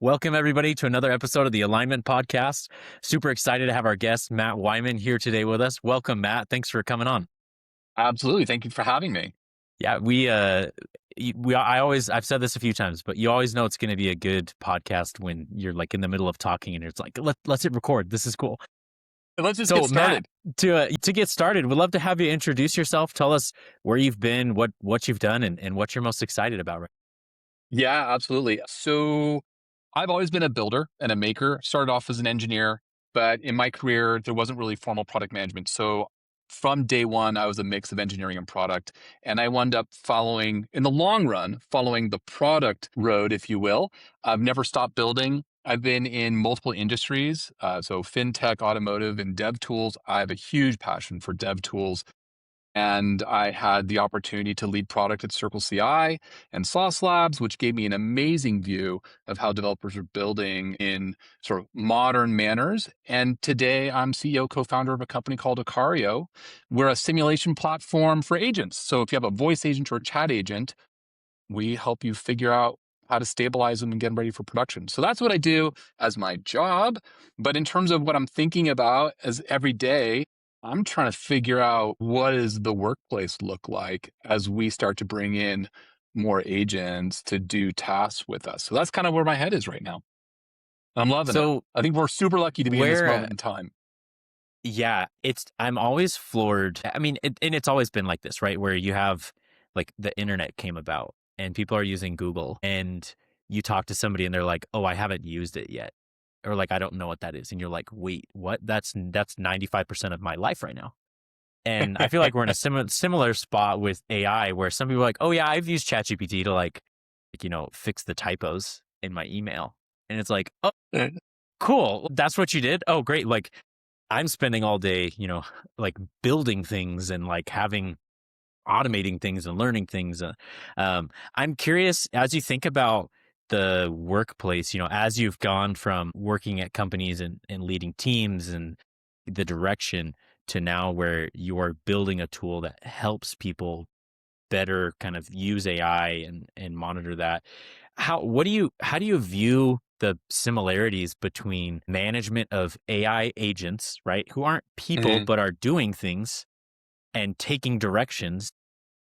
Welcome, everybody, to another episode of the Alignment Podcast. Super excited to have our guest, Matt Wyman, here today with us. Welcome, Matt. Thanks for coming on. Absolutely. Thank you for having me. Yeah, I've said this a few times, but you always know it's going to be a good podcast when you're like in the middle of talking and it's like, let's hit record. This is cool. Let's just get started. Matt, to get started, we'd love to have you introduce yourself. Tell us where you've been, what you've done, and what you're most excited about. Yeah, absolutely. So I've always been a builder and a maker. Started off as an engineer, but in my career, there wasn't really formal product management. So from day one, I was a mix of engineering and product. And I wound up in the long run, following the product road, if you will. I've never stopped building. I've been in multiple industries, so fintech, automotive, and dev tools. I have a huge passion for dev tools. And I had the opportunity to lead product at Circle CI and Sauce Labs, which gave me an amazing view of how developers are building in sort of modern manners. And today I'm CEO, co-founder of a company called Acario. We're a simulation platform for agents. So if you have a voice agent or a chat agent, we help you figure out how to stabilize them and get them ready for production. So that's what I do as my job. But in terms of what I'm thinking about as every day, I'm trying to figure out what does the workplace look like as we start to bring in more agents to do tasks with us. So that's kind of where my head is right now. I'm loving it. So I think we're super lucky to be in this where, moment in time. yeah, I'm always floored. I mean, and it's always been like this, right? Where you have like the internet came about and people are using Google and you talk to somebody and they're like, oh, I haven't used it yet. Or like, I don't know what that is. And you're like, wait, what? That's 95% of my life right now. And I feel like we're in a similar spot with AI where some people are like, oh yeah, I've used ChatGPT to fix the typos in my email. And it's like, oh, cool. That's what you did. Oh, great. Like I'm spending all day, like building things and like automating things and learning things. I'm curious as you think about the workplace, as you've gone from working at companies and leading teams and the direction to now where you are building a tool that helps people better kind of use AI and monitor that. How do you view the similarities between management of AI agents, right? Who aren't people, Mhm. but are doing things and taking directions.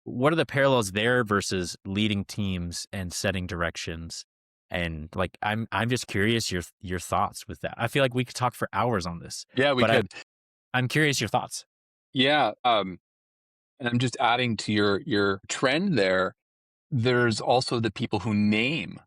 What are the parallels there versus leading teams and setting directions? And like, I'm just curious your thoughts with that. I feel like we could talk for hours on this, Yeah, we but could. I'm curious your thoughts. Yeah. And I'm just adding to your trend there. There's also the people who name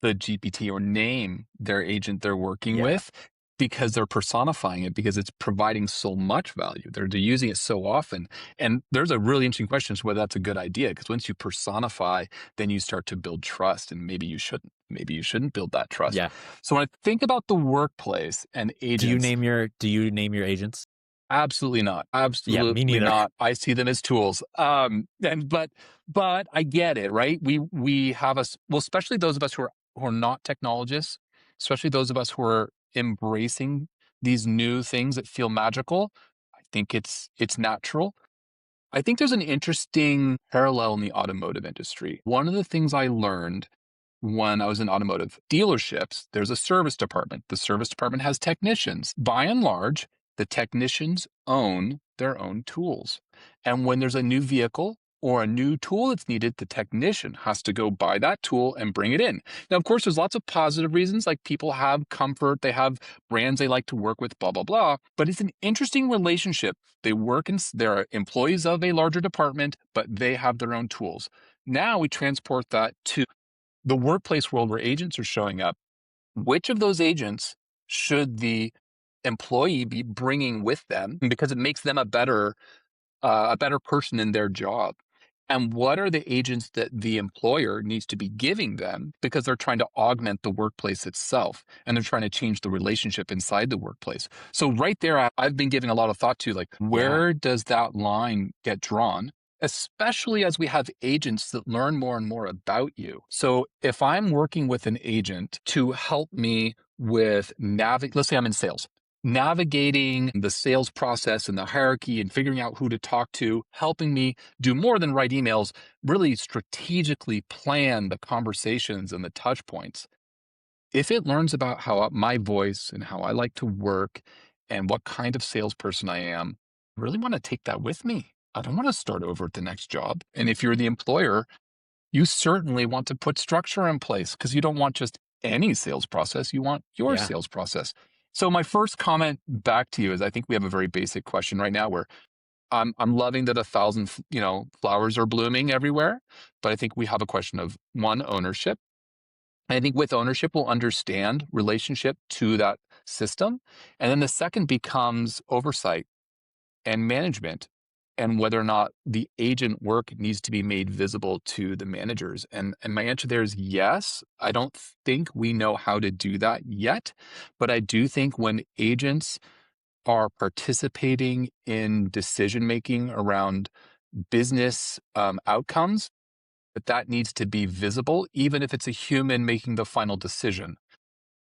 the GPT or name their agent they're working Yeah. with because they're personifying it because it's providing so much value. They're using it so often. And there's a really interesting question as to whether that's a good idea because once you personify, then you start to build trust and maybe you shouldn't. Maybe you shouldn't build that trust. Yeah. So when I think about the workplace and Do you agents, name your agents? absolutely not. Yeah, me Absolutely neither. not. I see them as tools. But I get it, right? We have well, especially those of us who are not technologists, especially those of us who are embracing these new things that feel magical. I think it's natural. I think there's an interesting parallel in the automotive industry. One of the things I learned when I was in automotive dealerships, there's a service department. The service department has technicians. By and large, the technicians own their own tools. And when there's a new vehicle or a new tool that's needed, the technician has to go buy that tool and bring it in. Now, of course, there's lots of positive reasons, like people have comfort, they have brands they like to work with, blah, blah, blah. But it's an interesting relationship. They're employees of a larger department, but they have their own tools. Now we transport that to the workplace world where agents are showing up. Which of those agents should the employee be bringing with them because it makes them a better person in their job? And what are the agents that the employer needs to be giving them because they're trying to augment the workplace itself and they're trying to change the relationship inside the workplace? So right there, I've been giving a lot of thought to like, Yeah. where does that line get drawn? Especially as we have agents that learn more and more about you. So if I'm working with an agent to help me with let's say I'm in sales, navigating the sales process and the hierarchy and figuring out who to talk to, helping me do more than write emails, really strategically plan the conversations and the touch points. if it learns about how my voice and how I like to work and what kind of salesperson I am, I really want to take that with me. I don't want to start over at the next job. And if you're the employer, you certainly want to put structure in place because you don't want just any sales process. You want your Yeah. sales process. So my first comment back to you is I think we have a very basic question right now where I'm loving that 1,000 flowers are blooming everywhere, but I think we have a question of one, ownership. And I think with ownership, we'll understand relationship to that system. And then the second becomes oversight and management and whether or not the agent work needs to be made visible to the managers. And my answer there is yes. I don't think we know how to do that yet, but I do think when agents are participating in decision making around business outcomes, that needs to be visible, even if it's a human making the final decision.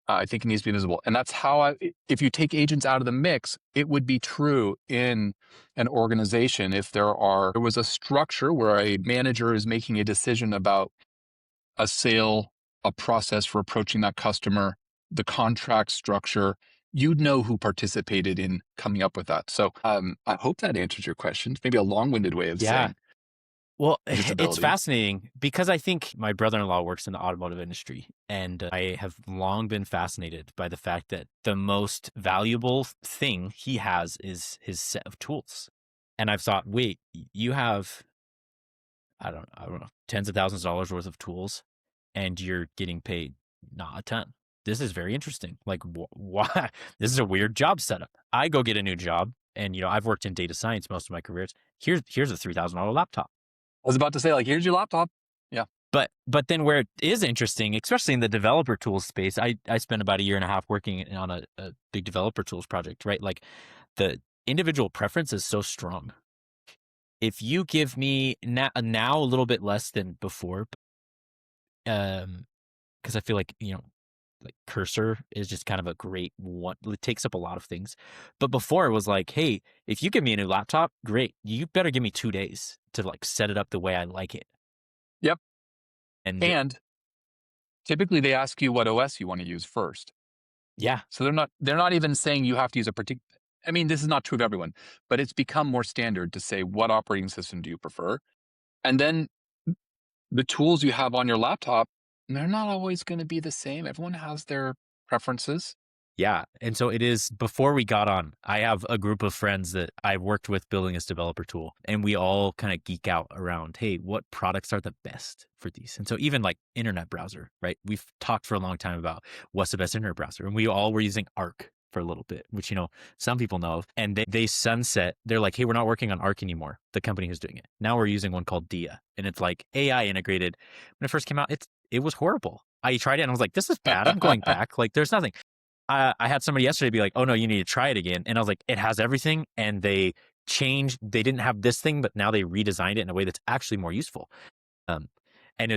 I think it needs to be visible. And that's how if you take agents out of the mix, it would be true in an organization. If there was a structure where a manager is making a decision about a sale, a process for approaching that customer, the contract structure, you'd know who participated in coming up with that. So I hope that answers your question. Maybe a long-winded way of Yeah. saying Well, it's visibility. fascinating because I think my brother-in-law works in the automotive industry, and I have long been fascinated by the fact that the most valuable thing he has is his set of tools. And I've thought, wait, you have, I don't know, tens of thousands of dollars worth of tools, and you're getting paid not a ton. This is very interesting. Like, why? This is a weird job setup. I go get a new job, and I've worked in data science most of my careers. Here's a $3,000 laptop. I was about to say, like, here's your laptop. Yeah. But then where it is interesting, especially in the developer tools space, I spent about a year and a half working on a big developer tools project, right? Like the individual preference is so strong. If you give me now a little bit less than before, because I feel like like Cursor is just kind of a great one. It takes up a lot of things. But before it was like, hey, if you give me a new laptop, great. You better give me 2 days to like set it up the way I like it. Yep. And And typically they ask you what OS you want to use first. yeah, So they're not even saying you have to use a particular. I mean, this is not true of everyone, but it's become more standard to say what operating system do you prefer, and then the tools you have on your laptop, they're not always going to be the same. Everyone has their preferences. yeah. And so it is before we got on, I have a group of friends that I worked with building this developer tool, and we all kind of geek out around, hey, what products are the best for these? And so even like internet browser, right? We've talked for a long time about what's the best internet browser, and we all were using Arc for a little bit, which, some people know of. And they sunset, they're like, hey, we're not working on Arc anymore, the company who's doing it. Now we're using one called Dia, and it's like AI integrated. When it first came out, it was horrible. I tried it and I was like, this is bad. I'm going back. Like, there's nothing. I had somebody yesterday be like, oh no, you need to try it again. And I was like, it has everything. And they didn't have this thing, but now they redesigned it in a way that's actually more useful. Um, and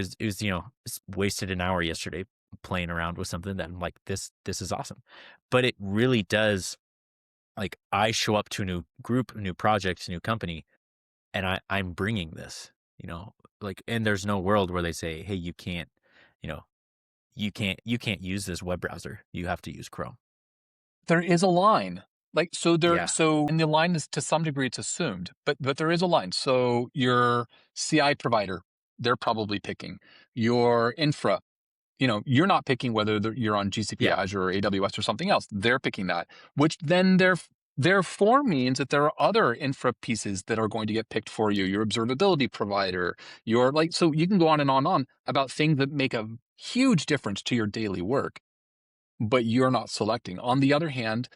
wasted an hour yesterday playing around with something that I'm like, this is awesome. But it really does, like, I show up to a new group, a new project, a new company, and I'm bringing this, like, and there's no world where they say, hey, you know, you can't use this web browser. You have to use Chrome. There is a line. Like Yeah. and the line is to some degree it's assumed, but there is a line. So your CI provider, they're probably picking your infra. You're not picking whether you're on GCP, Yeah. Azure, or AWS or something else. They're picking that, which then therefore means that there are other infra pieces that are going to get picked for you. Your observability provider, so you can go on and on about things that make a huge difference to your daily work, but you're not selecting. On the other hand,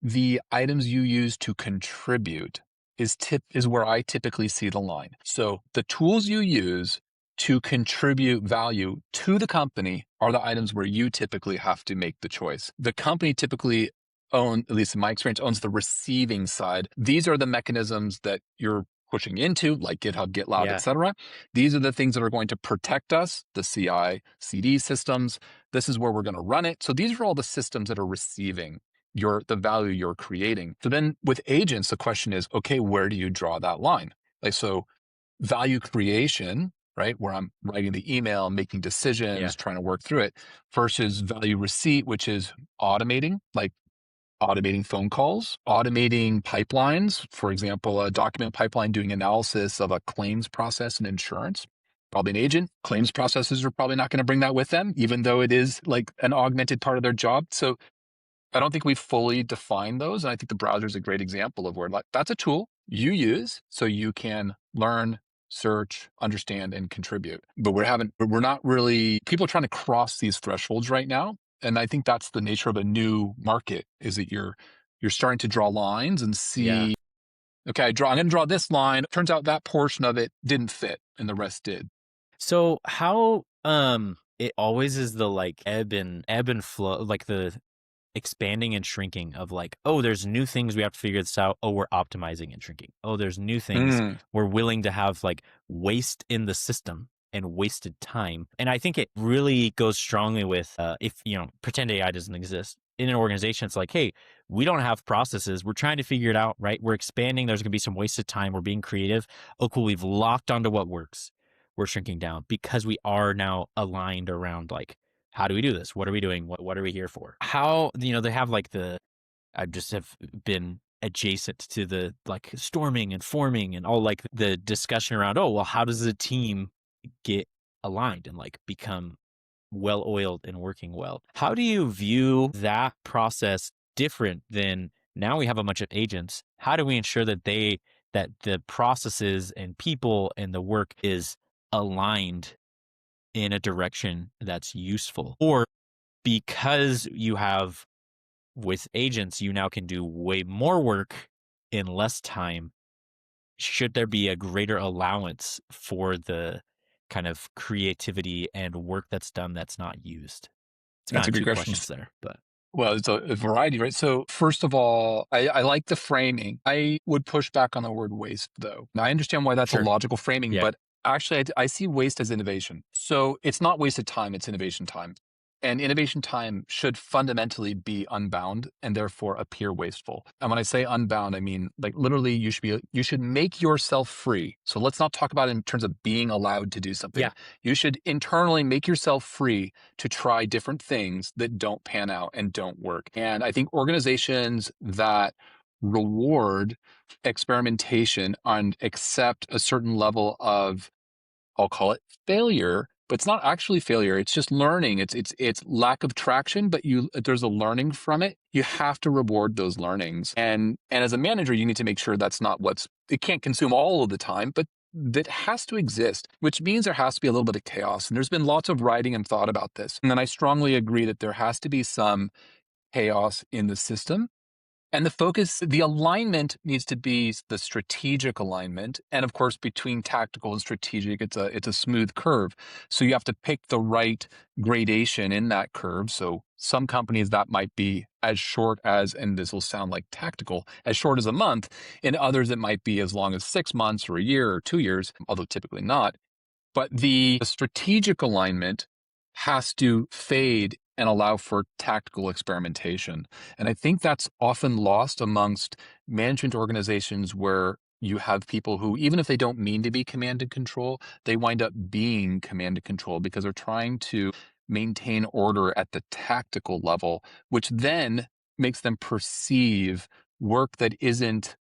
the items you use to contribute is where I typically see the line. So the tools you use to contribute value to the company are the items where you typically have to make the choice. The company typically at least in my experience, owns the receiving side. These are the mechanisms that you're pushing into, like GitHub, GitLab, Yeah. etc. These are the things that are going to protect us, the CI, CD systems. This is where we're going to run it. So these are all the systems that are receiving the value you're creating. So then with agents, the question is, okay, where do you draw that line? So value creation right? Where I'm writing the email, making Yeah. decisions, trying to work through it, versus value receipt, which is automating, like automating phone calls, automating pipelines. For example, a document pipeline doing analysis of a claims process in insurance. Probably an agent. Claims processes are probably not going to bring that with them, even though it is like an augmented part of their job. So I don't think we've fully defined those. And I think the browser is a great example of where like that's a tool you use so you can learn, search, understand, and contribute. But we're not really, people are trying to cross these thresholds right now. And I think that's the nature of a new market is that you're starting to draw lines and Yeah. see, okay, I'm going to draw this line. Turns out that portion of it didn't fit and the rest did. So how it always is the like ebb and flow, like the expanding and shrinking of like, oh, there's new things we have to figure this out. Oh, we're optimizing and shrinking. Oh, there's new things Mm, we're willing to have like waste in the system and wasted time. And I think it really goes strongly with if pretend AI doesn't exist in an organization. It's like, hey, we don't have processes. We're trying to figure it out, right? We're expanding. There's going to be some wasted time. We're being creative. Oh, cool. We've locked onto what works. We're shrinking down because we are now aligned around like, how do we do this? What are we doing? What are we here for? How, they have like I just have been adjacent to the like storming and forming and all like the discussion around, oh, well, how does a team get aligned and like become well oiled and working well? How do you view that process different than now we have a bunch of agents? How do we ensure that that the processes and people and the work is aligned in a direction that's useful? Or because you have with agents, you now can do way more work in less time. Should there be a greater allowance for the kind of creativity and work that's done that's not used? It's kind that's a of great two question. questions there, but Well, it's a variety, right? So, first of all, I like the framing. I would push back on the word waste, though. Now, I understand why that's a sure. logical framing, Yeah. but actually, I see waste as innovation. So, it's not wasted time, it's innovation time. And innovation time should fundamentally be unbound and therefore appear wasteful. And when I say unbound, I mean like literally you should make yourself free. So let's not talk about it in terms of being allowed to do something. Yeah. You should internally make yourself free to try different things that don't pan out and don't work. And I think organizations that reward experimentation and accept a certain level of, I'll call it failure, but it's not actually failure. It's just learning. It's lack of traction, but there's a learning from it. You have to reward those learnings. And as a manager, you need to make sure that's not it can't consume all of the time, but that has to exist, which means there has to be a little bit of chaos. And there's been lots of writing and thought about this. And then I strongly agree that there has to be some chaos in the system. And the focus, the alignment needs to be the strategic alignment. And of course, between tactical and strategic, it's a smooth curve. So you have to pick the right gradation in that curve. So some companies that might be as short as, and this will sound like tactical, as short as a month. In others, it might be as long as 6 months or a year or 2 years, although typically not. But the strategic alignment has to fade and allow for tactical experimentation. And I think that's often lost amongst management organizations where you have people who, even if they don't mean to be command and control, they wind up being command and control because they're trying to maintain order at the tactical level, which then makes them perceive work that isn't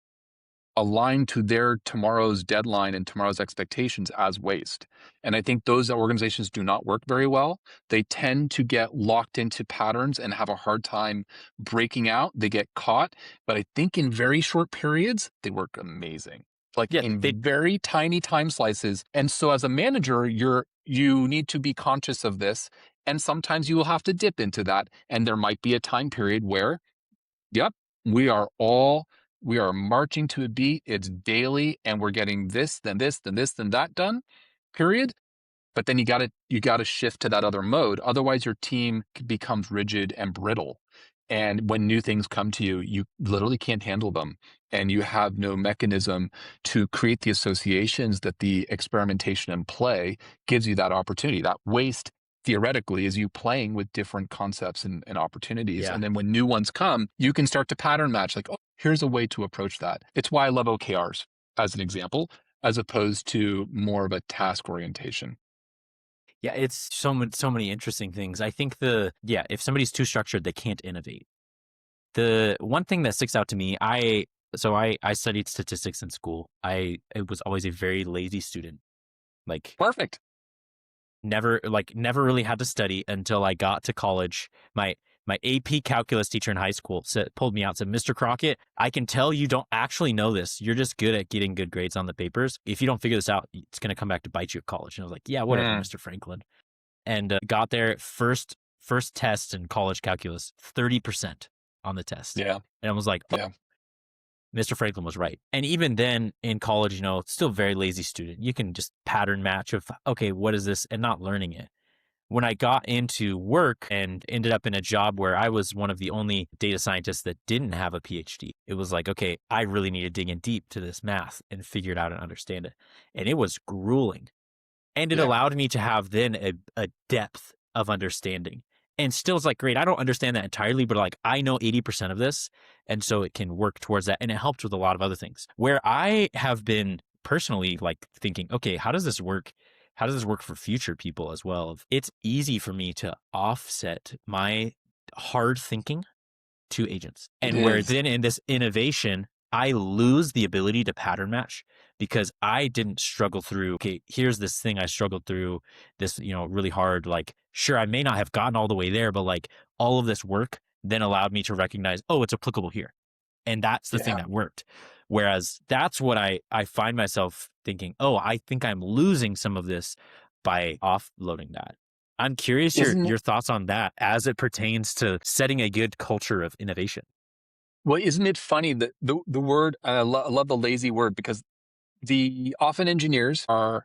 aligned to their tomorrow's deadline and tomorrow's expectations as waste. And I think those organizations do not work very well. They tend to get locked into patterns and have a hard time breaking out. They get caught, but I think in very short periods, they work amazing. Like Yeah. in very tiny time slices. And so as a manager, you need to be conscious of this. And sometimes you will have to dip into that. And there might be a time period where, yep, we are marching to a beat. It's daily, and we're getting this, then this, then this, then that done. Period. But then you gotta shift to that other mode. Otherwise, your team becomes rigid and brittle. And when new things come to you, you literally can't handle them, and you have no mechanism to create the associations that the experimentation and play gives you that opportunity. That waste theoretically is you playing with different concepts and opportunities. Yeah. And then when new ones come, you can start to pattern match like, oh, here's a way to approach that. It's why I love OKRs as an example. as opposed to more of a task orientation. Yeah, it's so many interesting things. I think if somebody's too structured, they can't innovate. The one thing that sticks out to me, I studied statistics in school. I was always a very lazy student. Like Perfect. never really had to study until I got to college. My AP calculus teacher in high school pulled me out and said, Mr. Crockett, I can tell you don't actually know this. You're just good at getting good grades on the papers. If you don't figure this out, it's going to come back to bite you at college. And I was like, yeah, whatever, Mm, Mr. Franklin. And got there first test in college calculus, 30% on the test. yeah. And I was like, oh, Yeah. Mr. Franklin was right. And even then in college, still very lazy student. You can just pattern match of, okay, what is this? And not learning it. When I got into work and ended up in a job where I was one of the only data scientists that didn't have a PhD, it was like, okay, I really need to dig in deep to this math and figure it out and understand it. And it was grueling. And it Yeah. allowed me to have then a depth of understanding. And still, it's like, great, I don't understand that entirely, but like, I know 80% of this. And so it can work towards that. And it helped with a lot of other things. Where I have been personally like thinking, okay, how does this work? How does this work for future people as well? It's easy for me to offset my hard thinking to agents. It And where is. then in this innovation, I lose the ability to pattern match because I didn't struggle through, okay, here's this thing I struggled through, this, really hard. Like, sure, I may not have gotten all the way there, but like all of this work then allowed me to recognize, oh, it's applicable here. And that's the thing Yeah. that worked. Whereas that's what I find myself thinking, oh, I think I'm losing some of this by offloading that. I'm curious Isn't your thoughts on that as it pertains to setting a good culture of innovation. Well, isn't it funny that the word, I love the lazy word because the often engineers are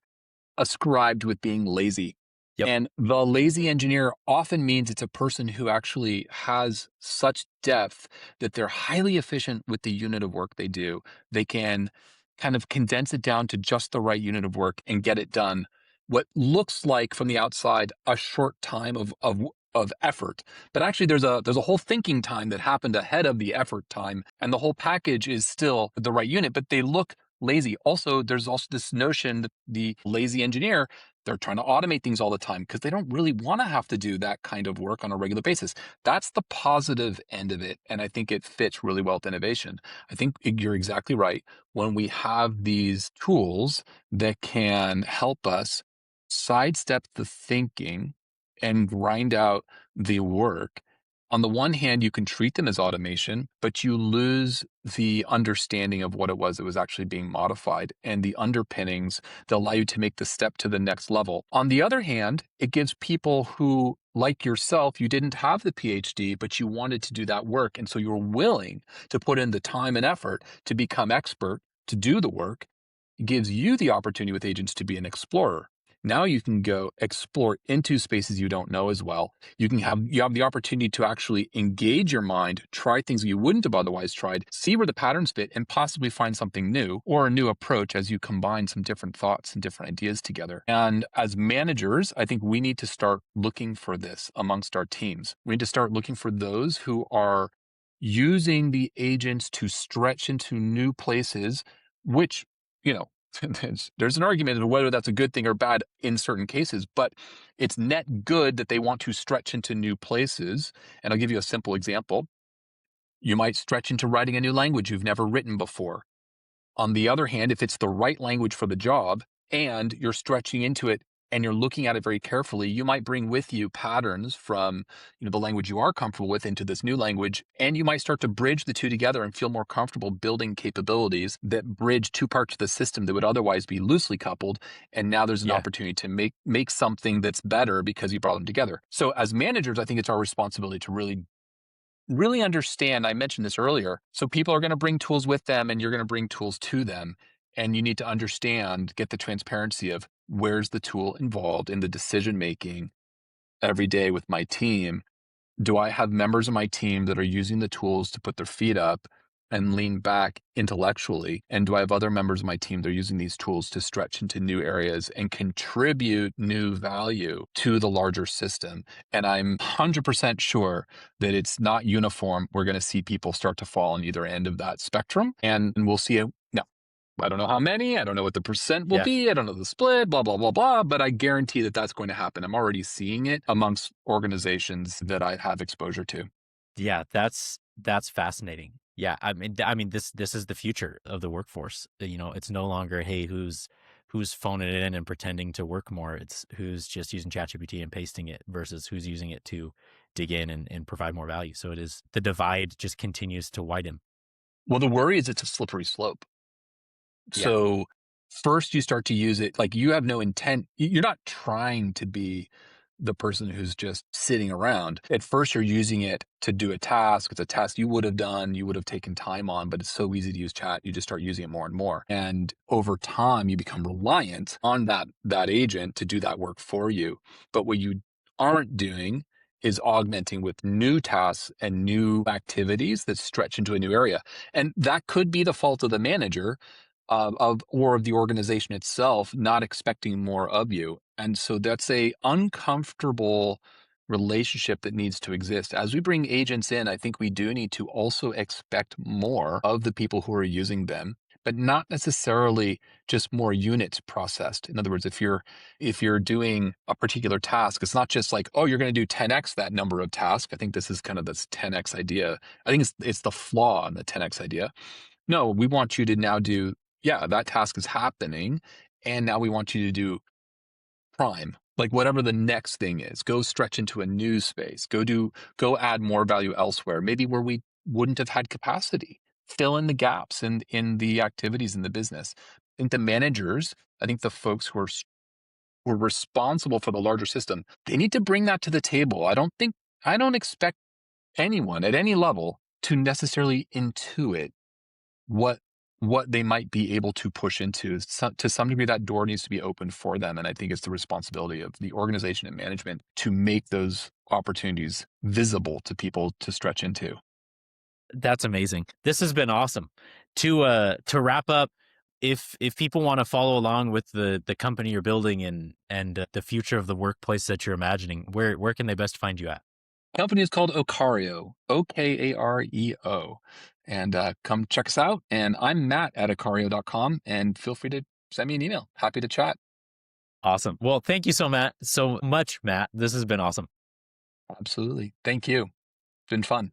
ascribed with being lazy. Yep. And the lazy engineer often means it's a person who actually has such depth that they're highly efficient with the unit of work they do. They can kind of condense it down to just the right unit of work and get it done. What looks like from the outside a short time of effort, but actually there's a whole thinking time that happened ahead of the effort time, and the whole package is still the right unit, but they look lazy. Also, there's also this notion that the lazy engineer, they're trying to automate things all the time because they don't really want to have to do that kind of work on a regular basis. That's the positive end of it. And I think it fits really well with innovation. I think you're exactly right. When we have these tools that can help us sidestep the thinking and grind out the work, on the one hand, you can treat them as automation, but you lose the understanding of what it was that was actually being modified and the underpinnings that allow you to make the step to the next level. On the other hand, it gives people who, like yourself, you didn't have the PhD, but you wanted to do that work. And so you're willing to put in the time and effort to become expert, to do the work. It gives you the opportunity with agents to be an explorer. Now you can go explore into spaces you don't know as well. You have the opportunity to actually engage your mind, try things you wouldn't have otherwise tried, see where the patterns fit, and possibly find something new or a new approach as you combine some different thoughts and different ideas together. And as managers, I think we need to start looking for this amongst our teams. We need to start looking for those who are using the agents to stretch into new places, which, you know, there's an argument of whether that's a good thing or bad in certain cases, but it's net good that they want to stretch into new places. And I'll give you a simple example. You might stretch into writing a new language you've never written before. On the other hand, if it's the right language for the job and you're stretching into it and you're looking at it very carefully, you might bring with you patterns from, the language you are comfortable with into this new language, and you might start to bridge the two together and feel more comfortable building capabilities that bridge two parts of the system that would otherwise be loosely coupled. And now there's an Yeah. opportunity to make something that's better because you brought them together. So as managers, I think it's our responsibility to really understand. I mentioned this earlier. So people are going to bring tools with them and you're going to bring tools to them. And you need to understand, get the transparency of where's the tool involved in the decision making every day with my team. Do I have members of my team that are using the tools to put their feet up and lean back intellectually? And do I have other members of my team that are using these tools to stretch into new areas and contribute new value to the larger system? And I'm 100% sure that it's not uniform. We're going to see people start to fall on either end of that spectrum. And we'll see I don't know how many, I don't know what the percent will Yeah. be, I don't know the split, blah, blah, blah, blah, but I guarantee that that's going to happen. I'm already seeing it amongst organizations that I have exposure to. Yeah, that's fascinating. Yeah, I mean this is the future of the workforce. You know, it's no longer, hey, who's phoning it in and pretending to work more. It's who's just using ChatGPT and pasting it versus who's using it to dig in and provide more value. So it is, the divide just continues to widen. Well, the worry is it's a slippery slope. Yeah. So first you start to use it like you have no intent. You're not trying to be the person who's just sitting around. At first you're using it to do a task. It's a task you would have done, you would have taken time on, but it's so easy to use chat. You just start using it more and more. And over time you become reliant on that agent to do that work for you. But what you aren't doing is augmenting with new tasks and new activities that stretch into a new area. And that could be the fault of the manager of or of the organization itself not expecting more of you. And so that's a uncomfortable relationship that needs to exist. As we bring agents in, I think we do need to also expect more of the people who are using them, but not necessarily just more units processed. In other words, if you're doing a particular task, it's not just like, oh, you're going to do 10x that number of tasks. I think this is kind of this 10x idea. I think it's the flaw in the 10x idea. No, we want you to now do, yeah, that task is happening. And now we want you to do prime, like whatever the next thing is. Go stretch into a new space. Go add more value elsewhere, maybe where we wouldn't have had capacity. Fill in the gaps in the activities in the business. I think the managers, I think the folks who are responsible for the larger system, they need to bring that to the table. I don't expect anyone at any level to necessarily intuit what they might be able to push into. To some degree, that door needs to be open for them. And I think it's the responsibility of the organization and management to make those opportunities visible to people to stretch into. That's amazing. This has been awesome. To wrap up, if people want to follow along with the company you're building and the future of the workplace that you're imagining, where can they best find you at? Company is called Okareo, Okareo. And come check us out. And I'm Matt at Okareo.com. And feel free to send me an email. Happy to chat. Awesome. Well, thank you so much, Matt. This has been awesome. Absolutely. Thank you. It's been fun.